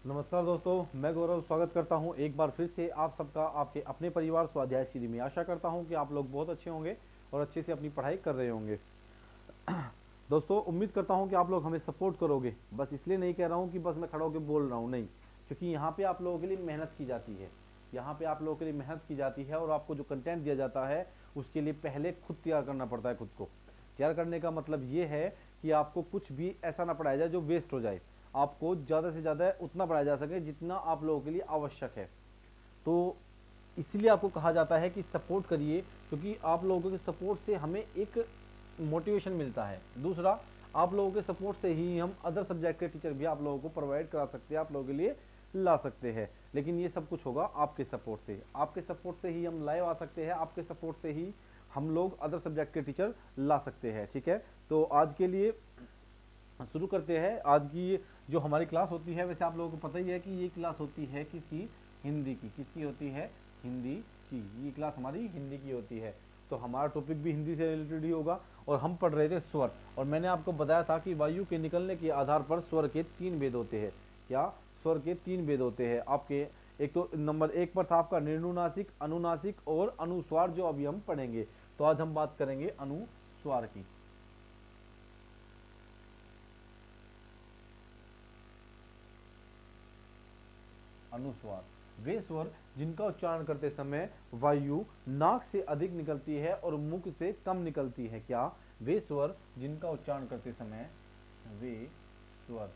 नमस्कार दोस्तों, मैं गौरव स्वागत करता हूं एक बार फिर से आप सबका आपके अपने परिवार स्वाध्याय सीरी में। आशा करता हूं कि आप लोग बहुत अच्छे होंगे और अच्छे से अपनी पढ़ाई कर रहे होंगे। दोस्तों, उम्मीद करता हूं कि आप लोग हमें सपोर्ट करोगे। बस इसलिए नहीं कह रहा हूं कि बस मैं खड़ा होकर बोल रहा हूं, नहीं, क्योंकि यहाँ पे आप लोगों के लिए मेहनत की जाती है। यहाँ पे आप लोगों के लिए मेहनत की जाती है और आपको जो कंटेंट दिया जाता है उसके लिए पहले खुद तैयार करना पड़ता है। खुद को तैयार करने का मतलब ये है कि आपको कुछ भी ऐसा ना पढ़ाया जाए जो वेस्ट हो जाए। आपको ज़्यादा से ज़्यादा उतना पढ़ाया जा सके जितना आप लोगों के लिए आवश्यक है। तो इसलिए आपको कहा जाता है कि सपोर्ट करिए, क्योंकि आप लोगों के सपोर्ट से हमें एक मोटिवेशन मिलता है। दूसरा, आप लोगों के सपोर्ट से ही हम अदर सब्जेक्ट के टीचर भी आप लोगों को प्रोवाइड करा सकते हैं, आप लोगों के लिए ला सकते हैं। लेकिन ये सब कुछ होगा आपके सपोर्ट से। आपके सपोर्ट से ही हम लाइव आ सकते हैं, आपके सपोर्ट से ही हम लोग अदर सब्जेक्ट के टीचर ला सकते हैं। ठीक है, तो आज के लिए शुरू करते हैं। आज की जो हमारी क्लास होती है, वैसे आप लोगों को पता ही है कि ये क्लास होती है किसकी, हिंदी की। किसकी होती है? हिंदी की। ये क्लास हमारी हिंदी की होती है। तो हमारा टॉपिक भी हिंदी से रिलेटेड ही होगा। और हम पढ़ रहे थे स्वर, और मैंने आपको बताया था कि वायु के निकलने के आधार पर स्वर के 3 भेद होते हैं। क्या? स्वर के 3 भेद होते हैं आपके। एक तो नंबर 1 पर था आपका निर्नुनासिक, अनुनासिक और अनुस्वार, जो अभी हम पढ़ेंगे। तो आज हम बात करेंगे अनुस्वार की। अनुस्वार वे स्वर जिनका उच्चारण करते समय वायु नाक से अधिक निकलती है और मुख से कम निकलती है। क्या? वे स्वर जिनका उच्चारण करते समय, वे स्वर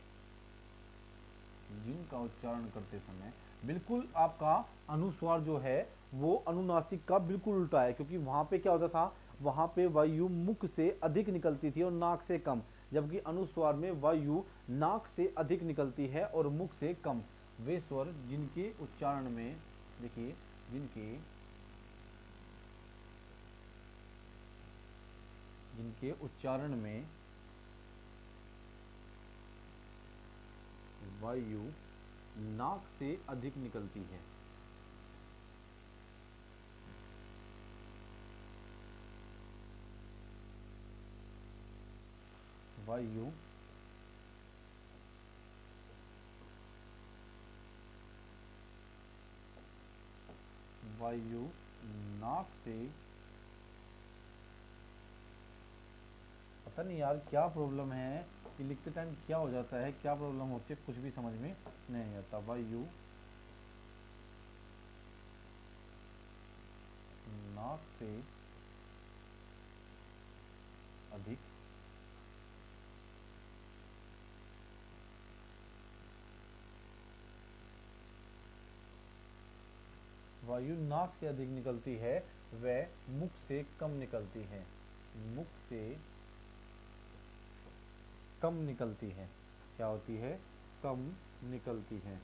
जिनका उच्चारण करते समय, बिल्कुल आपका अनुस्वार जो है वो अनुनासिक का बिल्कुल उल्टा है। क्योंकि वहां पे क्या होता था, वहां पे वायु मुख से अधिक निकलती थी और नाक से कम, जबकि अनुस्वार में वायु नाक से अधिक निकलती है और मुख से कम। वे स्वर जिनके उच्चारण में, देखिए, जिनके जिनके उच्चारण में वायु नाक से अधिक निकलती है, वायु वायु नाक से, पता नहीं यार क्या प्रॉब्लम है कि लिखते टाइम क्या हो जाता है, क्या प्रॉब्लम होती है, कुछ भी समझ में नहीं आता। वायु नाक से अधिक वायु नाक से अधिक निकलती है, वह मुख से कम निकलती है। मुख से कम निकलती है। क्या होती है? कम निकलती है।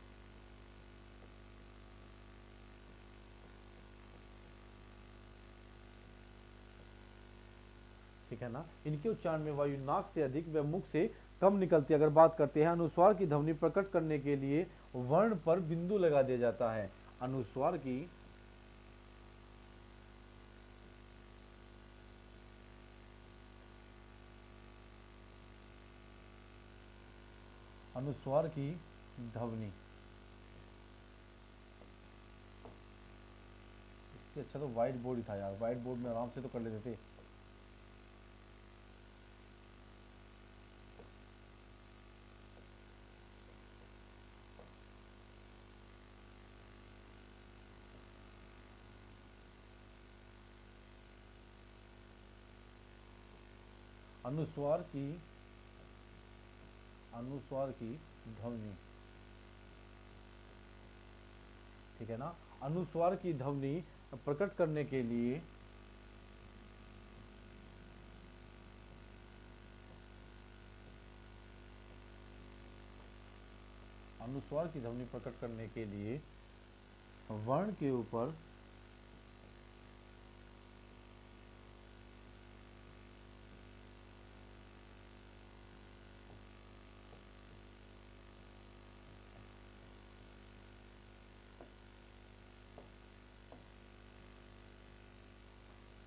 ठीक है ना। इनके उच्चारण में वायु नाक से अधिक व मुख से कम निकलती है। अगर बात करते हैं अनुस्वार की ध्वनि प्रकट करने के लिए वर्ण पर बिंदु लगा दिया जाता है। अनुस्वार की अनुस्वार की ध्वनि, इससे अच्छा तो व्हाइट बोर्ड ही था यार, व्हाइट बोर्ड में आराम से तो कर लेते थे। अनुस्वार की अनुस्वार की ध्वनि, ठीक है ना। अनुस्वार की ध्वनि प्रकट करने के लिए अनुस्वार की ध्वनि प्रकट करने के लिए वर्ण के ऊपर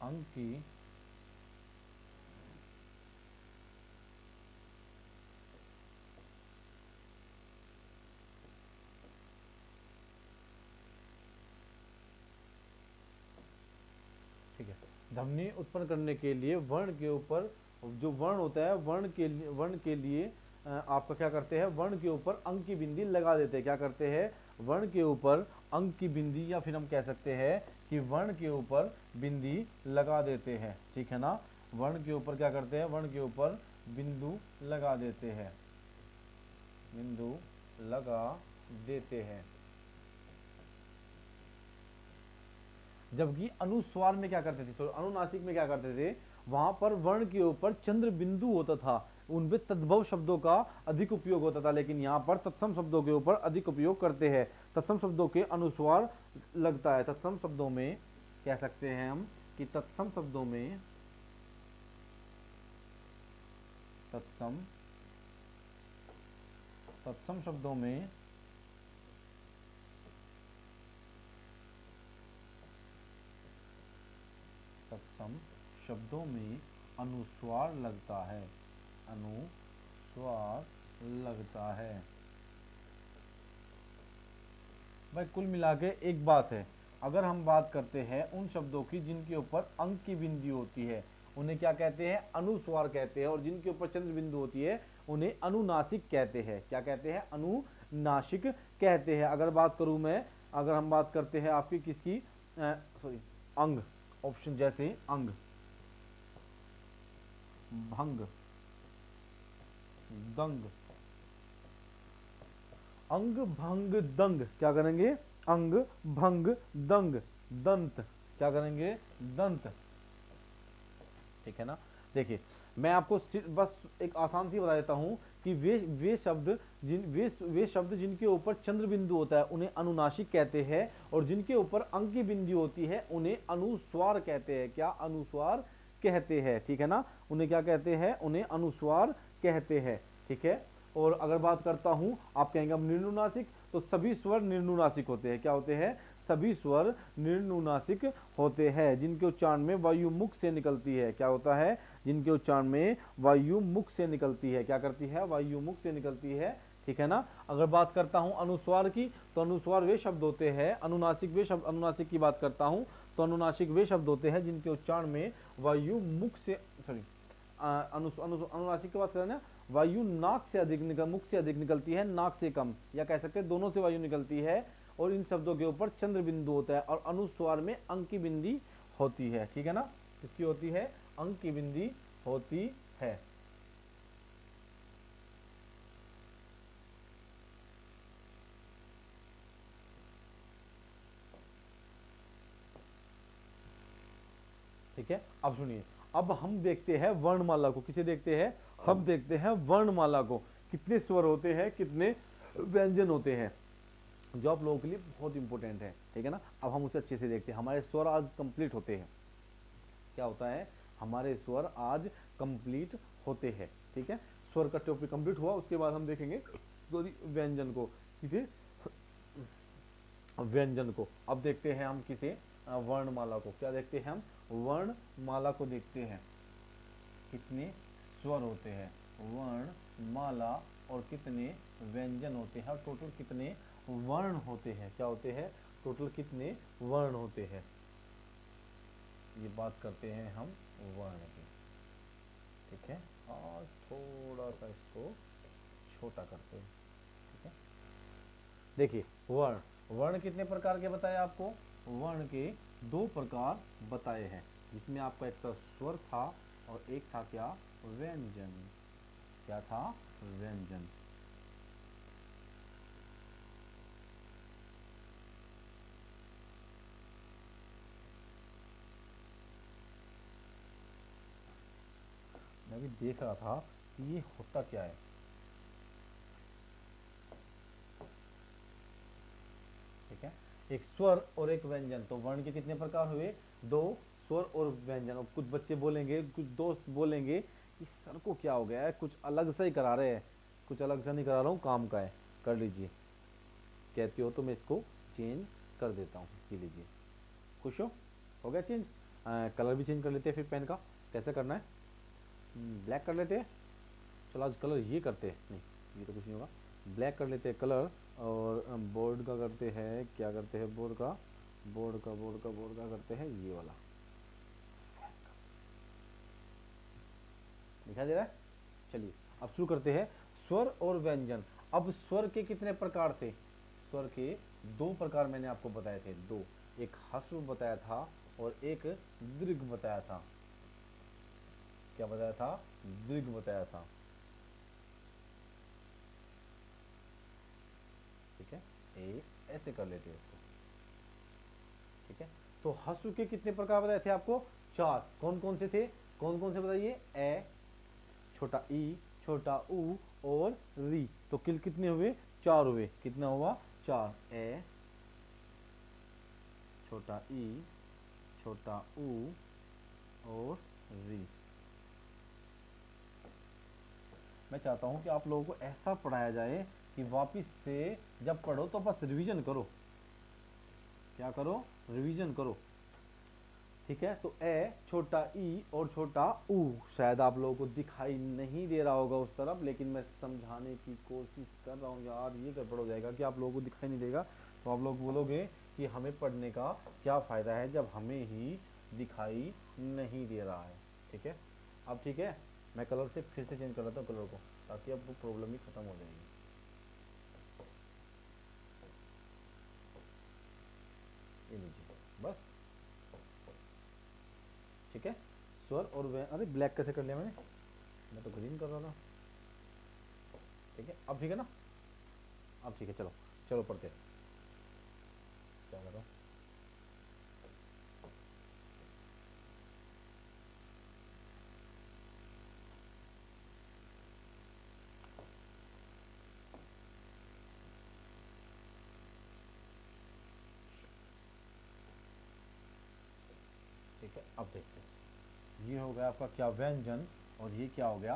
अंक की ध्वनि उत्पन्न करने के लिए वर्ण के ऊपर जो वर्ण होता है, वर्ण के लिए आपका क्या करते हैं, वर्ण के ऊपर अंक की बिंदी लगा देते हैं। क्या करते हैं, वर्ण के ऊपर अंक की बिंदी, या फिर हम कह सकते हैं कि वर्ण के ऊपर बिंदी लगा देते हैं। ठीक है ना, वर्ण के ऊपर क्या करते हैं, वर्ण के ऊपर बिंदु लगा देते हैं, बिंदु लगा देते हैं। जबकि अनुस्वार में क्या करते थे, तो अनुनासिक में क्या करते थे, वहां पर वर्ण के ऊपर चंद्र बिंदु होता था, उनपे तद्भव शब्दों का अधिक उपयोग होता था। लेकिन यहाँ पर तत्सम शब्दों के ऊपर अधिक उपयोग करते हैं। तत्सम शब्दों के अनुस्वार लगता है। तत्सम शब्दों में कह सकते हैं हम कि तत्सम शब्दों में, तत्सम तत्सम शब्दों में तत्सम शब्दों में अनुस्वार लगता है, अनुस्वार लगता है। भाई कुल मिला के एक बात है, अगर हम बात करते हैं उन शब्दों की जिनके ऊपर अंक की बिंदी होती है, उन्हें क्या कहते हैं, अनुस्वार कहते हैं। और जिनके ऊपर चंद्र बिंदु होती है उन्हें अनुनासिक कहते हैं। क्या कहते हैं, अनुनासिक कहते हैं। अगर बात करूं मैं, अगर हम बात करते हैं आपकी किसकी, सॉरी, अंग, ऑप्शन जैसे अंग, भंग, दंग, अंग भंग दंग, क्या करेंगे, अंग भंग दंग, दंत, क्या करेंगे, दंत। ठीक है ना। देखिए मैं आपको बस एक आसान सी बता देता हूं कि वे शब्द वे शब्द जिनके ऊपर चंद्र बिंदु होता है उन्हें अनुनासिक कहते हैं, और जिनके ऊपर अंक की बिंदु होती है उन्हें अनुस्वार कहते हैं। क्या, अनुस्वार कहते हैं। ठीक है ना, उन्हें क्या कहते हैं, उन्हें अनुस्वार कहते हैं। ठीक है। और अगर बात करता हूं, आप कहेंगे अब निर्नुनासिक, तो सभी स्वर निर्नुनासिक होते हैं। क्या होते हैं, सभी स्वर निर्नुनासिक होते हैं, जिनके उच्चारण में वायु मुख से निकलती है। क्या होता है, जिनके उच्चारण में वायु मुख से निकलती है। क्या करती है, वायु मुख से निकलती है। ठीक है ना। अगर बात करता हूं अनुस्वार की, तो अनुस्वार वे शब्द होते हैं, अनुनासिक वे शब्द, अनुनासिक की बात करता हूं तो अनुनासिक वे शब्द होते हैं जिनके उच्चारण में वायु मुख से, सॉरी, अनुनासिक की बात करें ना, वायु नाक से अधिक मुख से अधिक निकलती है, नाक से कम, या कह सकते हैं दोनों से वायु निकलती है। और इन शब्दों के ऊपर चंद्र बिंदु होता है, और अनुस्वार में अंक की बिंदी होती है। ठीक है ना, किसकी होती है, अंक की बिंदी होती है। ठीक है। अब सुनिए, अब हम देखते हैं वर्णमाला को। किसे देखते हैं, हम देखते हैं वर्णमाला को। कितने स्वर होते हैं, कितने व्यंजन होते हैं, जो आप लोगों के लिए बहुत इंपॉर्टेंट है। ठीक है ना। अब हम उसे अच्छे से देखते हैं। हमारे स्वर आज कंप्लीट होते हैं। क्या होता है, हमारे स्वर आज कंप्लीट होते हैं। ठीक है, स्वर का टॉपिक कंप्लीट हुआ, उसके बाद हम देखेंगे व्यंजन को। किसे, व्यंजन को। अब देखते हैं हम किसे, वर्णमाला को। क्या देखते हैं हम, वर्णमाला को देखते हैं। कितने स्वर होते हैं, वर्णमाला, और कितने व्यंजन होते हैं, और टोटल कितने वर्ण होते हैं। क्या होते हैं, टोटल कितने वर्ण होते हैं। ये बात करते हैं हम वर्ण की। ठीक है, और थोड़ा सा इसको छोटा करते हैं। ठीक है, देखिए वर्ण, वर्ण कितने प्रकार के बताए आपको, वर्ण के दो प्रकार बताए हैं, जिसमें आपका एक तो स्वर था और एक था क्या, व्यंजन। क्या था, व्यंजन। मैं भी देख रहा था कि ये होता क्या है। ठीक है, एक स्वर और एक व्यंजन। तो वर्ण के कितने प्रकार हुए, दो, स्वर और व्यंजन। अब कुछ बच्चे बोलेंगे, कुछ दोस्त बोलेंगे कि सर को क्या हो गया है, कुछ अलग सा ही करा रहे हैं। कुछ अलग सा नहीं करा रहा हूँ, काम का है, कर लीजिए। कहती हो तो मैं इसको चेंज कर देता हूँ, पी लीजिए। खुश हो गया चेंज। कलर भी चेंज कर लेते हैं फिर पेन का। कैसे करना है, ब्लैक कर लेते हैं। चलो आज कलर ये करते हैं, नहीं ये तो कुछ नहीं होगा, ब्लैक कर लेते हैं कलर। और बोर्ड का करते हैं, क्या करते हैं, बोर्ड का करते हैं ये वाला। दिखाई दे रहा है। चलिए अब शुरू करते हैं। स्वर और व्यंजन। अब स्वर के कितने प्रकार थे? स्वर के दो प्रकार मैंने आपको बताए थे, दो, एक ह्रस्व बताया था और एक दीर्घ बताया था। क्या बताया था? दीर्घ बताया था। ठीक है, ऐसे कर लेते हैं इसको। ठीक है, तो ह्रस्व के कितने प्रकार बताए थे आपको? चार। कौन कौन से थे? कौन कौन से बताइए? ए, छोटा ई, छोटा ऊ और री। तो किल कितने हुए? चार हुए। कितना हुआ? चार। ए, छोटा ई, छोटा ऊ और री। मैं चाहता हूं कि आप लोगों को ऐसा पढ़ाया जाए कि वापस से जब पढ़ो तो बस रिवीजन करो। क्या करो? रिवीजन करो। ठीक है, तो ए, छोटा ई और छोटा ऊ शायद आप लोगों को दिखाई नहीं दे रहा होगा उस तरफ, लेकिन मैं समझाने की कोशिश कर रहा हूँ। यार ये गड़बड़ हो जाएगा कि आप लोगों को दिखाई नहीं देगा, तो आप लोग बोलोगे कि हमें पढ़ने का क्या फ़ायदा है जब हमें ही दिखाई नहीं दे रहा है। ठीक है, अब ठीक है, मैं कलर से फिर से चेंज कर रहा था कलर को, ताकि अब वो प्रॉब्लम ही ख़त्म हो जाएगी। ये लीजिए बस। ठीक है, स्वर और वे, अरे ब्लैक कैसे कर लिया मैंने? मैं तो ग्रीन कर रहा था। ठीक है, अब ठीक है ना? अब ठीक है, चलो चलो पढ़ते हैं। क्या कर रहा हूँ? ठीक है, अब देखते हैं। ये हो गया आपका क्या? व्यंजन। और ये क्या हो गया?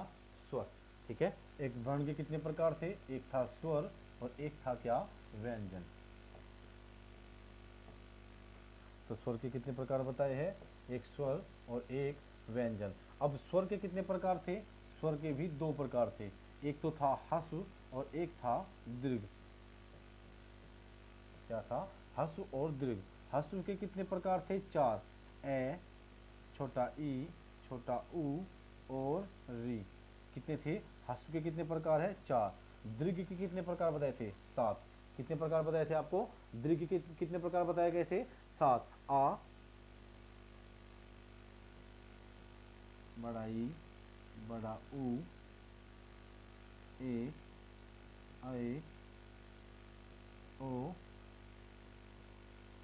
स्वर। ठीक है, एक वर्ण के कितने प्रकार थे? एक था स्वर और एक था क्या? व्यंजन। तो स्वर के कितने प्रकार बताए हैं? एक स्वर और एक व्यंजन। अब स्वर के कितने प्रकार थे? स्वर के भी दो प्रकार थे, एक तो था ह्रस्व और एक था दीर्घ। क्या था? ह्रस्व और दीर्घ। ह्रस्व के कितने प्रकार थे? चार। ए, छोटा ई, छोटा ऊ और री। कितने थे? ह्रस्व के कितने प्रकार है? चार। दीर्घ के कितने प्रकार बताए थे? सात। कितने प्रकार बताए थे आपको? दीर्घ के कितने प्रकार बताए गए थे? सात। आ, बड़ा ई, बड़ा ऊ, ए, ऐ, ओ,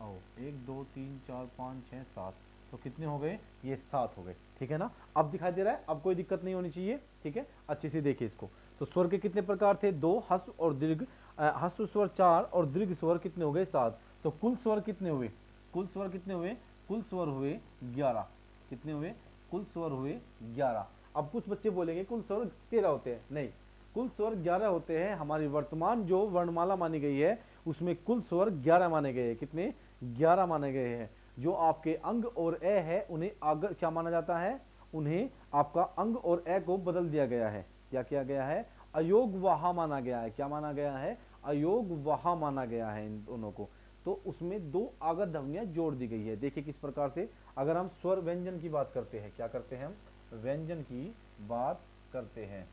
औ। एक, दो, तीन, चार, पाँच, छः, सात। तो कितने हो गए? ये सात हो गए। ठीक है ना? अब दिखाई दे रहा है, अब कोई दिक्कत नहीं होनी चाहिए। ठीक है, अच्छे से देखिए इसको। तो स्वर के कितने प्रकार थे? दो, ह्रस्व और दीर्घ। ह्रस्व स्वर चार और दीर्घ स्वर कितने हो गए? सात। तो कुल स्वर कितने हुए? कुल स्वर कितने हुए? कुल स्वर हुए 11। कितने हुए? कुल स्वर हुए 11। अब कुछ बच्चे बोलेंगे कुल स्वर 13 होते हैं। नहीं, कुल स्वर 11 होते हैं। हमारी वर्तमान जो वर्णमाला मानी गई है उसमें कुल स्वर 11 माने गए हैं। कितने? 11 माने गए हैं। जो आपके अंग और ए है उन्हें आगे क्या माना जाता है? उन्हें आपका अंग और ए को बदल दिया गया है। क्या किया गया है? अयोग वहा माना गया है। क्या माना गया है? अयोग वहा माना गया है इन दोनों को। तो उसमें दो आगत ध्वनियां जोड़ दी गई है। देखिए किस प्रकार से। अगर हम स्वर व्यंजन की बात करते हैं, क्या करते हैं हम? व्यंजन की बात करते हैं।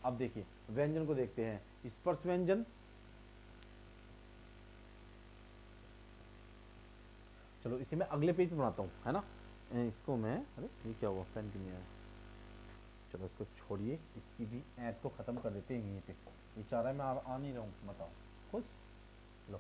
अब देखिए व्यंजन को देखते हैं। स्पर्श व्यंजन। चलो इसे मैं अगले पेज पे बनाता हूँ, है ना? इसको मैं, अरे ये क्या हुआ? पेन क्यों नहीं आया? चलो इसको छोड़िए, इसकी भी ऐड को ख़त्म कर देते हैं यहीं पे। ये चाह रहा है मैं आ नहीं रहा हूँ, बताओ खुश। लो,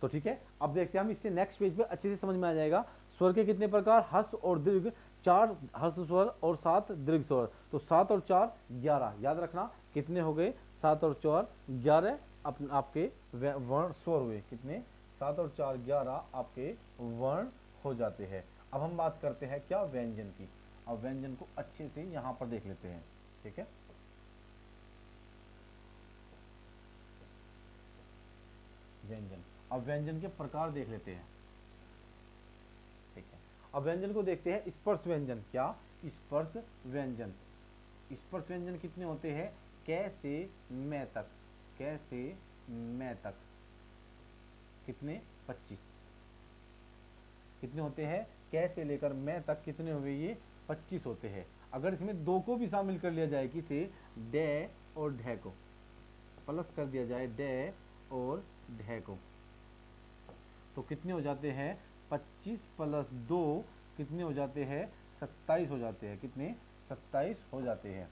तो ठीक है, अब देखते हैं हम इससे नेक्स्ट पेज पे अच्छे से समझ में आ जाएगा। स्वर के कितने प्रकार? ह्रस्व और दीर्घ। चार ह्रस्व स्वर और सात दीर्घ स्वर। तो सात और चार 11। याद रखना कितने हो गए? सात और चार 11। आपके वर्ण स्वर हुए कितने? सात और चार 11 आपके वर्ण हो जाते हैं। अब हम बात करते हैं क्या? व्यंजन की। अब व्यंजन को अच्छे से यहाँ पर देख लेते हैं। ठीक है, व्यंजन। अब व्यंजन के प्रकार देख लेते हैं। ठीक है, अब व्यंजन को देखते हैं। स्पर्श व्यंजन। क्या? स्पर्श व्यंजन। स्पर्श व्यंजन कितने होते हैं? कै से मैं तक। कै से मैं तक कितने? 25। कितने होते हैं? कै से लेकर मैं तक कितने हुए? ये 25 होते हैं। अगर इसमें दो को भी शामिल कर लिया जाए, किसे, डे और ढे को, प्लस कर दिया जाए डे और ढे को, तो कितने हो जाते हैं, 25 प्लस 2 कितने हो जाते हैं, 27 हो जाते हैं। कितने, 27 हो जाते हैं।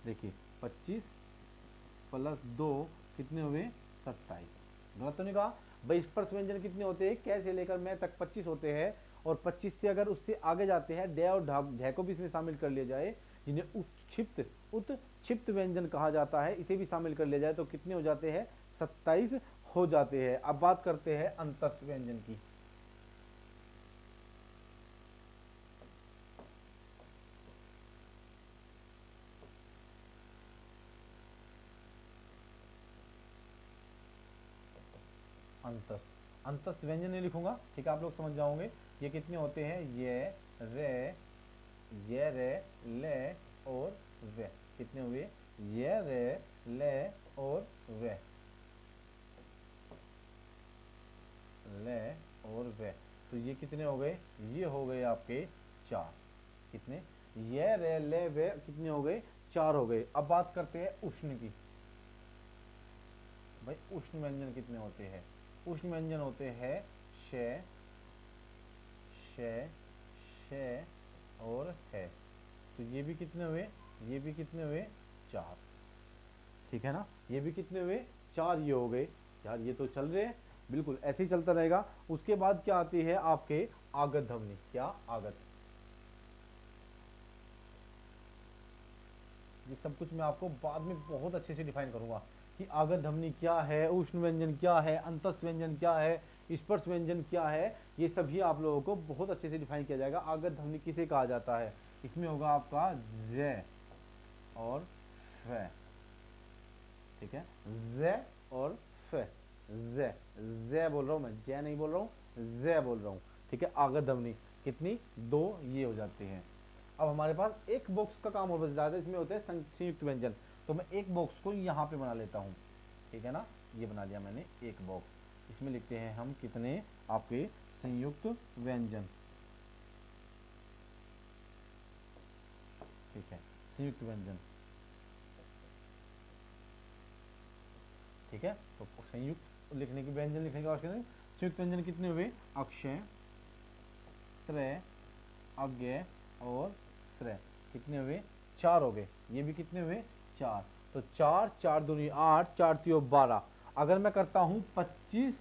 देखिए 25 प्लस 2 कितने हुए, 27। गलत तो नहीं कहा भाई। स्पर्श व्यंजन कितने होते हैं, कै से लेकर मैं तक 25 होते हैं, और 25 से अगर उससे आगे जाते हैं, डे और ढे को भी इसमें शामिल कर लिया जाए, जिन्हें उत्क्षिप्त व्यंजन कहा जाता है, इसे भी शामिल कर लिया जाए, तो कितने हो जाते हैं, 27 हो जाते हैं। अब बात करते हैं अंतस्थ व्यंजन की। अंतस्थ व्यंजन नहीं लिखूंगा, ठीक है, आप लोग समझ जाओगे। ये कितने होते हैं, ये रे ले और वे, कितने हुए, ये रे ले और वे, ले और वे, तो ये कितने हो गए, ये हो गए आपके 4। कितने, ये रे ले वे कितने हो गए, 4 हो गए। अब बात करते हैं उष्ण की। भाई उष्ण व्यंजन कितने होते हैं, उष्ण व्यंजन होते हैं शे और है, तो ये भी कितने हुए, ये भी कितने हुए, 4। ठीक है ना, ये भी कितने हुए, 4 ये हो गए। यार ये तो चल रहे हैं, बिल्कुल ऐसे ही चलता रहेगा। उसके बाद क्या आती है आपके आगत ध्वनि। क्या, आगत, ये सब कुछ मैं आपको बाद में बहुत अच्छे से डिफाइन करूंगा कि आगत ध्वनि क्या है, उष्ण व्यंजन क्या है, अंतस्थ व्यंजन क्या है, स्पर्श व्यंजन क्या है, ये सभी आप लोगों को बहुत अच्छे से डिफाइन किया जाएगा। आगत ध्वनि किसे कहा जाता है, इसमें होगा आपका ज और फ, ठीक है, ज और फ, ज बोल रहा हूं मैं, जय नहीं बोल रहा हूँ, ज बोल रहा हूँ, ठीक है। आगत ध्वनि कितनी, 2 ये हो जाते हैं। अब हमारे पास एक बॉक्स का काम और बच जाता है, इसमें होते हैं संयुक्त व्यंजन, तो मैं एक बॉक्स को यहाँ पे बना लेता हूँ, ठीक है ना, ये बना लिया मैंने एक बॉक्स। इसमें लिखते हैं हम कितने आपके संयुक्त व्यंजन, ठीक है, संयुक्त व्यंजन, ठीक है। तो संयुक्त लिखने की, व्यंजन लिखने के बाद संयुक्त व्यंजन कितने हुए, अक्षय, त्रय, अज्ञ और श्रेय, कितने हुए, 4 हो गए। ये भी कितने हुए, 4। तो 4 4 दूनी 8, 4 3 12। अगर मैं करता हूं 25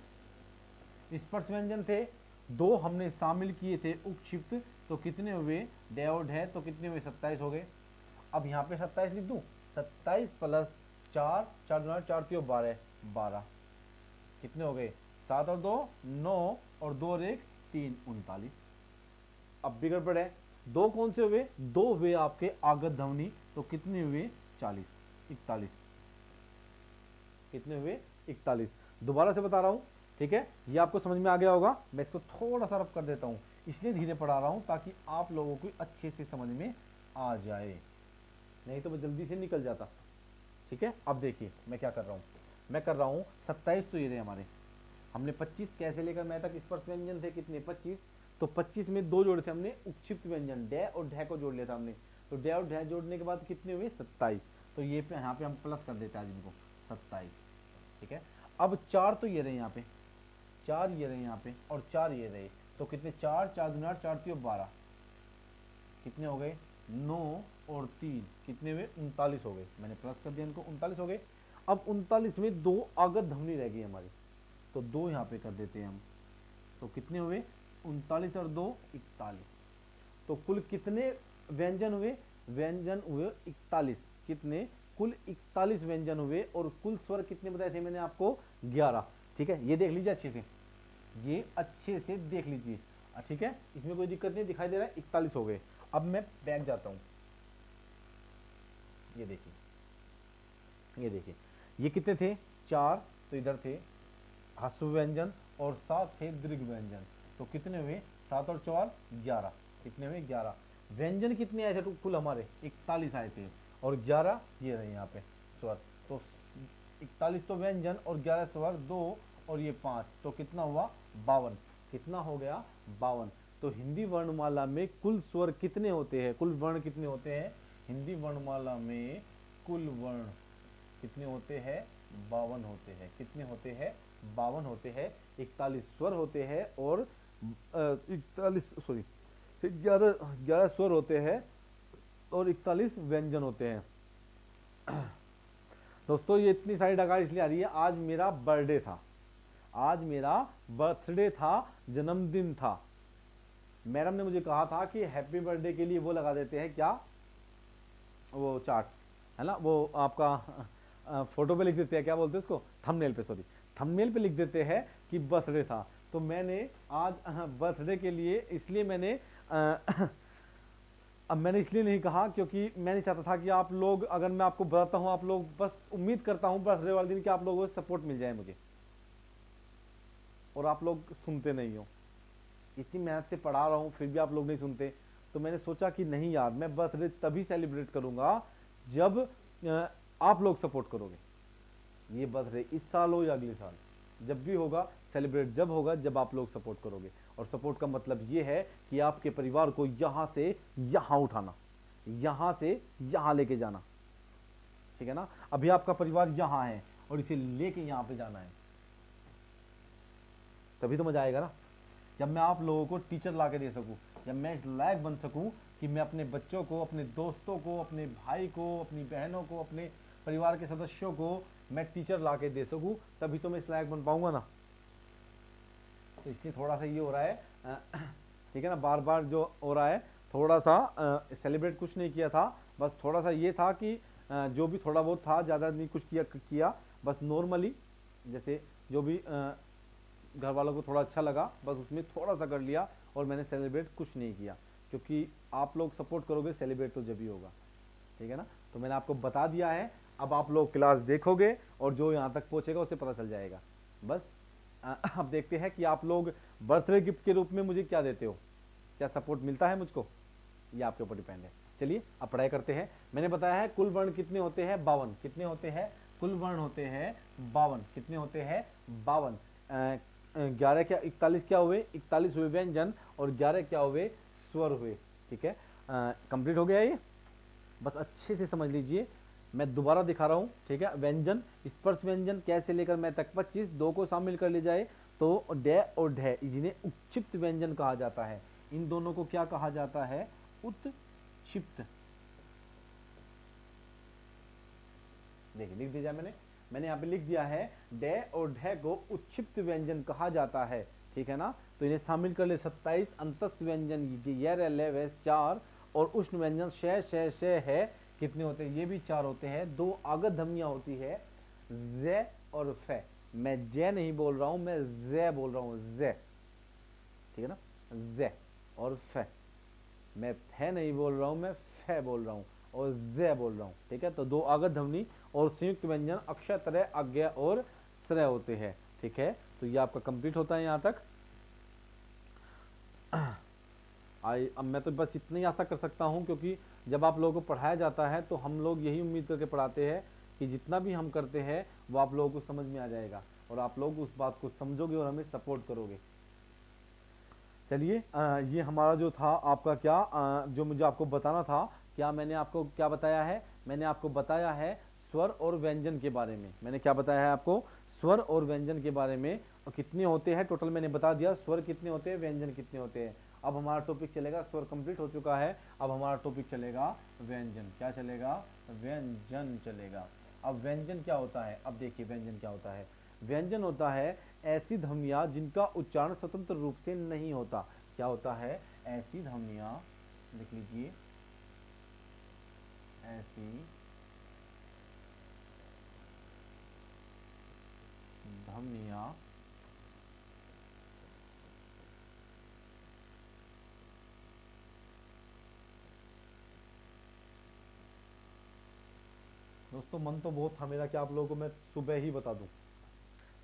स्पर्श व्यंजन थे, 2 हमने शामिल किए थे उपक्षिप्त, तो कितने हुए, डे और ढे, तो कितने हुए, 27 हो गए। अब यहाँ पे 27 लिख दूं, 27 प्लस 4, 4 दूनी 4 3 12, 12 कितने हो गए, 7 और 2 9 और 2 और 1 3, 39। अब भी गड़बड़ है, 2 कौन से हुए, 2 हुए आपके आगत ध्वनि, तो कितने हुए, 40, 41, कितने हुए, 41। दोबारा से बता रहा हूं, ठीक है, ये आपको समझ में आ गया होगा। मैं इसको थोड़ा सा रफ कर देता हूं, इसलिए धीरे पढ़ा रहा हूं ताकि आप लोगों को अच्छे से समझ में आ जाए, नहीं तो मैं जल्दी से निकल जाता, ठीक है। अब देखिए मैं क्या कर रहा हूं, मैं कर रहा हूं 27, तो ये रहे हमारे, हमने 25 कैसे लेकर मैं तक स्पर्श व्यंजन थे, कितने, 25, तो 25 में 2 जोड़े थे हमने उपक्षिप्त व्यंजन, डे और ढे को जोड़ लिया था हमने, तो डे और ढे जोड़ने के बाद कितने हुए, 27। तो ये पे यहाँ पे हम प्लस कर देते हैं आज इनको, 27, ठीक है। अब 4 तो ये रहे यहाँ पे, 4 ये रहे यहाँ पे, और 4 ये रहे, तो कितने, 4 4 दूनी 8, 4 3 12, कितने हो गए, 9 और 3 कितने हुए, 39 हो गए। मैंने प्लस कर दिया इनको, 39 हो गए। अब 39 में 2 आगत ध्वनि रह गई हमारी, तो 2 यहाँ पे कर देते हैं हम, तो कितने हुए, 39 और 2 41। तो कुल कितने व्यंजन हुए, व्यंजन हुए 41, कितने, कुल 41 व्यंजन हुए, और कुल स्वर कितने बताए थे मैंने आपको, 11, ठीक है। ये देख लीजिए अच्छे से, ये अच्छे से देख लीजिए, ठीक है, इसमें कोई दिक्कत नहीं, दिखाई दे रहा है, 41 हो गए। अब मैं बैक जाता हूं, ये देखिए, ये देखिए, ये कितने थे, 4, तो इधर थे ह्रस्व व्यंजन, और 7 थे दीर्घ व्यंजन, तो कितने हुए, 7 और 4 11, कितने हुए, 11। व्यंजन कितने आए थे, तो कुल हमारे 41 आए थे, और 11 ये रहे यहाँ पे स्वर, तो 41 तो व्यंजन और 11 स्वर, 2 और ये 5, तो कितना हुआ, 52। कितना हो गया 52। तो हिंदी वर्णमाला में कुल स्वर कितने होते हैं, कुल वर्ण कितने होते हैं हिंदी वर्णमाला में, कुल वर्ण कितने होते हैं 52 होते हैं। कितने होते हैं 52 होते हैं। 41 स्वर होते हैं और 11 स्वर होते हैं और 41 व्यंजन होते हैं। दोस्तों ये इतनी सारी डकार इसलिए आ रही है, आज मेरा बर्थडे था, आज मेरा बर्थडे था, जन्मदिन था। मैडम ने मुझे कहा था कि हैप्पी बर्थडे के लिए वो लगा देते हैं क्या, वो चार्ट है ना, वो आपका फोटो पे लिख देते हैं, क्या बोलते हैं उसको, थंबनेल पे, सॉरी थंबनेल पे लिख देते हैं कि बर्थडे था। तो मैंने आज बर्थडे के लिए इसलिए मैंने अब मैंने इसलिए नहीं कहा क्योंकि मैं नहीं चाहता था कि आप लोग, अगर मैं आपको बताता हूँ आप लोग, बस उम्मीद करता हूँ बर्थडे वाले दिन कि आप लोगों से सपोर्ट मिल जाए मुझे, और आप लोग सुनते नहीं हो। इतनी मेहनत से पढ़ा रहा हूँ फिर भी आप लोग नहीं सुनते। तो मैंने सोचा कि नहीं यार, मैं बर्थडे तभी सेलिब्रेट करूंगा जब आप लोग सपोर्ट करोगे। ये बर्थडे इस साल हो या अगले साल, जब भी होगा सेलिब्रेट जब होगा जब आप लोग सपोर्ट करोगे। और सपोर्ट का मतलब ये है कि आपके परिवार को यहां से यहां उठाना, यहां से यहां लेके जाना, ठीक है ना। अभी आपका परिवार यहां है और इसे लेके यहां पे जाना है, तभी तो मजा आएगा ना। जब मैं आप लोगों को टीचर ला के दे सकूं, जब मैं इस लायक बन सकूं कि मैं अपने बच्चों को, अपने दोस्तों को, अपने भाई को, अपनी बहनों को, अपने परिवार के सदस्यों को मैं टीचर ला के दे सकूं, तभी तो मैं इस लायक बन पाऊंगा ना। तो इसलिए थोड़ा सा ये हो रहा है, ठीक है ना, बार बार जो हो रहा है, थोड़ा सा सेलिब्रेट कुछ नहीं किया था, बस थोड़ा सा ये था कि जो भी थोड़ा बहुत था, ज़्यादा नहीं कुछ किया, बस नॉर्मली, जैसे जो भी घर वालों को थोड़ा अच्छा लगा बस उसमें थोड़ा सा कर लिया, और मैंने सेलिब्रेट कुछ नहीं किया, क्योंकि आप लोग सपोर्ट करोगे सेलिब्रेट तो जब ही होगा, ठीक है ना। तो मैंने आपको बता दिया है, अब आप लोग क्लास देखोगे और जो यहाँ तक पहुँचेगा उसे पता चल जाएगा। बस अब देखते हैं कि आप लोग बर्थडे गिफ्ट के रूप में मुझे क्या देते हो, क्या सपोर्ट मिलता है मुझको, ये आपके ऊपर डिपेंड है। चलिए अब पढ़ाई करते हैं। मैंने बताया है कुल वर्ण कितने होते हैं 52। कितने होते हैं कुल वर्ण होते हैं 52। कितने होते हैं 52। 11 क्या 41 क्या हुए, 41 हुए व्यंजन, और 11 क्या हुए स्वर हुए, ठीक है। कंप्लीट हो गया ये, बस अच्छे से समझ लीजिए, मैं दोबारा दिखा रहा हूँ, ठीक है। व्यंजन, स्पर्श व्यंजन कैसे लेकर मैं तक 25, दो को शामिल कर ले जाए तो डे और ढे, जिन्हें उत्क्षिप्त व्यंजन कहा जाता है। इन दोनों को क्या कहा जाता है, उत्क्षिप्त। देखिए लिख दिया मैंने यहाँ पे लिख दिया है, डे और ढे को उत्क्षिप्त व्यंजन कहा जाता है, ठीक है ना। तो इन्हें शामिल कर ले 27 अंतस्थ व्यंजन, ये 4, और उष्ण व्यंजन शे है, कितने होते हैं, ये भी 4 होते हैं। 2 आगत ध्वनियां होती है, जे और फे। मैं जे नहीं बोल रहा हूं, मैं जे बोल रहा हूं, जे, ठीक है ना, जे और फे। मैं फे नहीं बोल रहा हूं, मैं फे बोल रहा हूं और जे बोल रहा हूं, ठीक है। तो 2 आगत ध्वनि और संयुक्त व्यंजन अक्षय, तरह, आज्ञा और श्रेय होते हैं, ठीक है। तो ये आपका कंप्लीट होता है यहां तक। अब मैं तो बस इतना ही आशा कर सकता हूं, क्योंकि जब आप लोगों को पढ़ाया जाता है तो हम लोग यही उम्मीद करके पढ़ाते हैं कि जितना भी हम करते हैं वो आप लोगों को समझ में आ जाएगा, और आप लोग उस बात को समझोगे और हमें सपोर्ट करोगे। चलिए ये हमारा जो था आपका क्या, जो मुझे आपको बताना था, क्या मैंने आपको क्या बताया है, मैंने आपको बताया है स्वर और व्यंजन के बारे में। मैंने क्या बताया है आपको, स्वर और व्यंजन के बारे में, और कितने होते हैं टोटल मैंने बता दिया, स्वर कितने होते हैं, व्यंजन कितने होते हैं। अब हमारा टॉपिक चलेगा, स्वर कंप्लीट हो चुका है, अब हमारा टॉपिक चलेगा व्यंजन। क्या चलेगा, व्यंजन चलेगा। अब व्यंजन क्या होता है, अब देखिए व्यंजन क्या होता है। व्यंजन होता है ऐसी ध्वनियाँ जिनका उच्चारण स्वतंत्र रूप से नहीं होता। क्या होता है, ऐसी ध्वनियाँ, लिख लीजिए, ऐसी ध्वनियाँ दोस्तों, मन तो बहुत था मेरा कि आप लोगों को मैं सुबह ही बता दूं,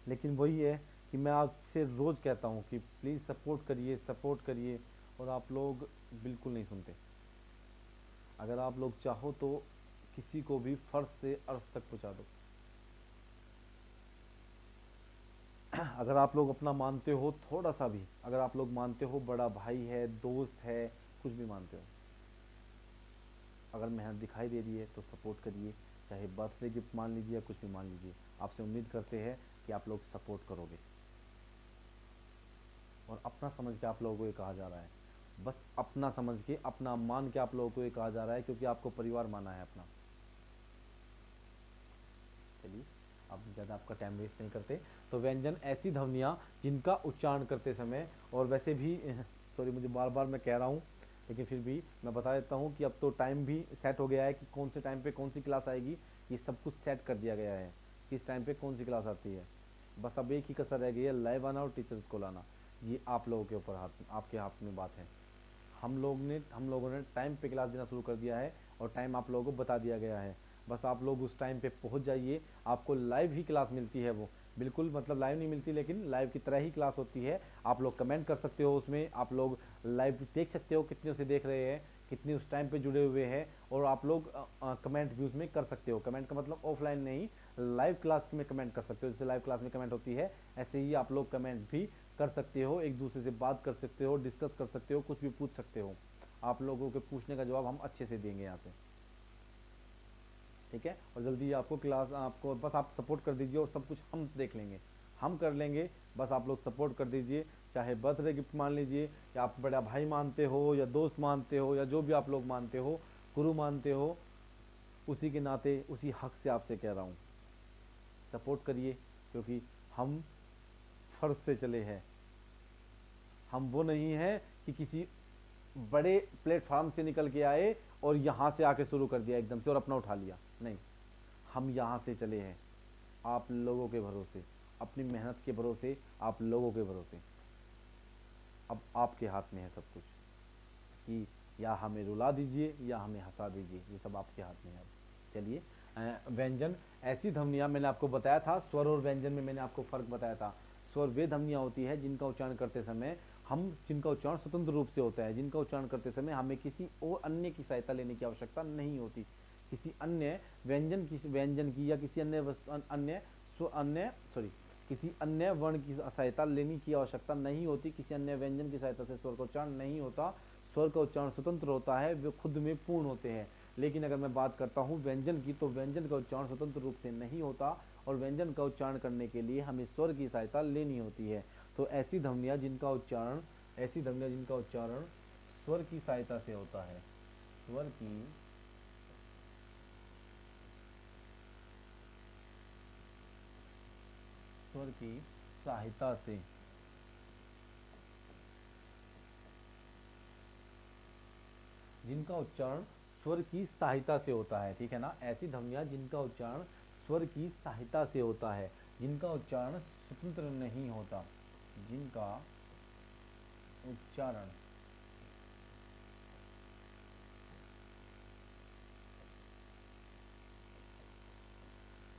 लेकिन वही है कि मैं आपसे रोज़ कहता हूँ कि प्लीज़ सपोर्ट करिए, सपोर्ट करिए, और आप लोग बिल्कुल नहीं सुनते। अगर आप लोग चाहो तो किसी को भी फर्श से अर्श तक पहुँचा दो। अगर आप लोग अपना मानते हो थोड़ा सा भी, अगर आप लोग मानते हो बड़ा भाई है, दोस्त है, कुछ भी मानते हो, अगर मेहनत दिखाई दे रही है तो सपोर्ट करिए, चाहे बर्थडे गिफ्ट मान लीजिए या कुछ भी मान लीजिए। आपसे उम्मीद करते हैं कि आप लोग सपोर्ट करोगे, और अपना समझ के आप लोगों को ये कहा जा रहा है, बस अपना समझ के, अपना मान के आप लोगों को ये कहा जा रहा है, क्योंकि आपको परिवार माना है अपना। चलिए, अब ज़्यादा आपका टाइम वेस्ट नहीं करते। तो व्यंजन ऐसी ध्वनियाँ जिनका उच्चारण करते समय, और वैसे भी सॉरी, मुझे बार बार मैं कह रहा हूँ, लेकिन फिर भी मैं बता देता हूँ कि अब तो टाइम भी सेट हो गया है कि कौन से टाइम पे कौन सी क्लास आएगी। ये सब कुछ सेट कर दिया गया है, किस टाइम पे कौन सी क्लास आती है। बस अब एक ही कसर रह गई है, लाइव आना और टीचर्स को लाना। ये आप लोगों के ऊपर हाथ, आपके हाथ में बात है। हम लोगों ने टाइम पे क्लास देना शुरू कर दिया है, और टाइम आप लोगों को बता दिया गया है। बस आप लोग उस टाइम पे पहुंच जाइए। आपको लाइव ही क्लास मिलती है, वो बिल्कुल मतलब लाइव नहीं मिलती, लेकिन लाइव की तरह ही क्लास होती है। आप लोग कमेंट कर सकते हो उसमें, आप लोग लाइव देख सकते हो कितने उसे देख रहे हैं, कितने उस टाइम पे जुड़े हुए हैं, और आप लोग कमेंट भी उसमें कर सकते हो। कमेंट का मतलब ऑफलाइन नहीं, लाइव क्लास में कमेंट कर सकते हो। जैसे लाइव क्लास में कमेंट होती है, ऐसे ही आप लोग कमेंट भी कर सकते हो, एक दूसरे से बात कर सकते हो, डिस्कस कर सकते हो, कुछ भी पूछ सकते हो। आप लोगों के पूछने का जवाब हम अच्छे से देंगे यहाँ से, ठीक है। और जल्दी आपको क्लास, आपको बस आप सपोर्ट कर दीजिए, और सब कुछ हम देख लेंगे, हम कर लेंगे। बस आप लोग सपोर्ट कर दीजिए, चाहे बर्थडे गिफ्ट मान लीजिए, या आप बड़ा भाई मानते हो, या दोस्त मानते हो, या जो भी आप लोग मानते हो, गुरु मानते हो, उसी के नाते, उसी हक से आपसे कह रहा हूँ, सपोर्ट करिए। क्योंकि हम फर्ज से चले हैं, हम वो नहीं है कि किसी बड़े प्लेटफॉर्म से निकल के आए और यहाँ से आके शुरू कर दिया एकदम से और अपना उठा लिया, नहीं। हम यहाँ से चले हैं, आप लोगों के भरोसे, अपनी मेहनत के भरोसे, आप लोगों के भरोसे। अब आपके हाथ में है सब कुछ, कि या हमें रुला दीजिए या हमें हंसा दीजिए, ये सब आपके हाथ में है। अब चलिए, व्यंजन ऐसी ध्वनियाँ मैंने आपको बताया था, स्वर और व्यंजन में मैंने आपको फ़र्क बताया था। स्वर वे ध्वनियाँ होती है जिनका उच्चारण करते समय हम, जिनका उच्चारण स्वतंत्र रूप से होता है, जिनका उच्चारण करते समय हमें किसी और अन्य की सहायता लेने की आवश्यकता नहीं होती। किसी अन्य व्यंजन की या किसी अन्य अन्य अन्य सॉरी किसी अन्य वर्ण की सहायता लेने की आवश्यकता नहीं होती, किसी अन्य व्यंजन की सहायता से स्वर का उच्चारण नहीं होता। स्वर का उच्चारण स्वतंत्र होता है, वे खुद में पूर्ण होते हैं। लेकिन अगर मैं बात करता हूँ व्यंजन की, तो व्यंजन का उच्चारण स्वतंत्र रूप से नहीं होता, और व्यंजन का उच्चारण करने के लिए हमें स्वर की सहायता लेनी होती है। तो ऐसी ध्वनियाँ जिनका उच्चारण स्वर की सहायता से होता है, स्वर की सहायता से, जिनका उच्चारण स्वर की सहायता से होता है, ठीक है ना। ऐसी ध्वनियाँ जिनका उच्चारण स्वर की सहायता से होता है, जिनका उच्चारण स्वतंत्र नहीं होता, जिनका उच्चारण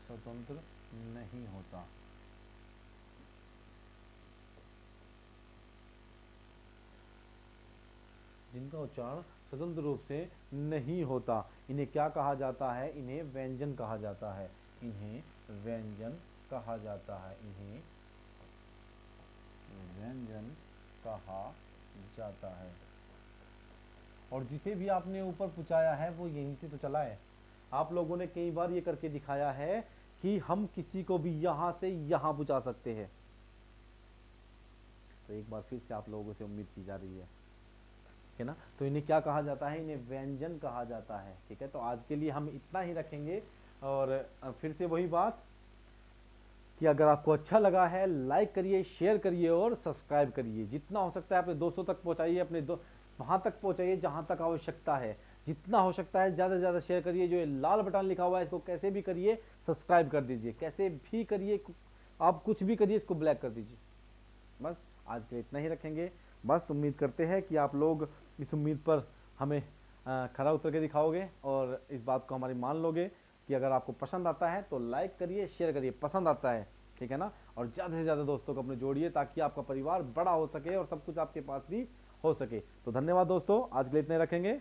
स्वतंत्र नहीं होता, जिनका उच्चारण स्वतंत्र रूप से नहीं होता, इन्हें क्या कहा जाता है? इन्हें व्यंजन कहा जाता है, इन्हें व्यंजन कहा जाता है, इन्हें व्यंजन कहा जाता है। और जिसे भी आपने ऊपर पूछाया है वो यहीं से तो चला है। आप लोगों ने कई बार ये करके दिखाया है कि हम किसी को भी यहाँ से यहाँ पूछा सकते हैं। तो एक बार फिर से आप लोगों से उम्मीद की जा रही है, ठीक है ना। तो इन्हें क्या कहा जाता है? इन्हें व्यंजन कहा जाता है, ठीक है। तो आज के लिए हम इतना ही रखेंगे, और फिर से वही बात कि अगर आपको अच्छा लगा है, लाइक करिए, शेयर करिए और सब्सक्राइब करिए। जितना हो सकता है अपने दोस्तों तक पहुंचाइए, वहां तक पहुंचाइए जहां तक आवश्यकता है। जितना हो सकता है ज़्यादा से ज़्यादा शेयर करिए। जो ये लाल बटन लिखा हुआ है इसको कैसे भी करिए सब्सक्राइब कर दीजिए, कैसे भी करिए, आप कुछ भी करिए, इसको ब्लैक कर दीजिए। बस आज के लिए इतना ही रखेंगे। बस उम्मीद करते हैं कि आप लोग इस उम्मीद पर हमें खरा उतर के दिखाओगे, और इस बात को हमारी मान लोगे कि अगर आपको पसंद आता है तो लाइक करिए, शेयर करिए, पसंद आता है, ठीक है ना। और ज़्यादा से ज़्यादा दोस्तों को अपने जोड़िए, ताकि आपका परिवार बड़ा हो सके और सब कुछ आपके पास भी हो सके। तो धन्यवाद दोस्तों, आज के लिए इतने रखेंगे।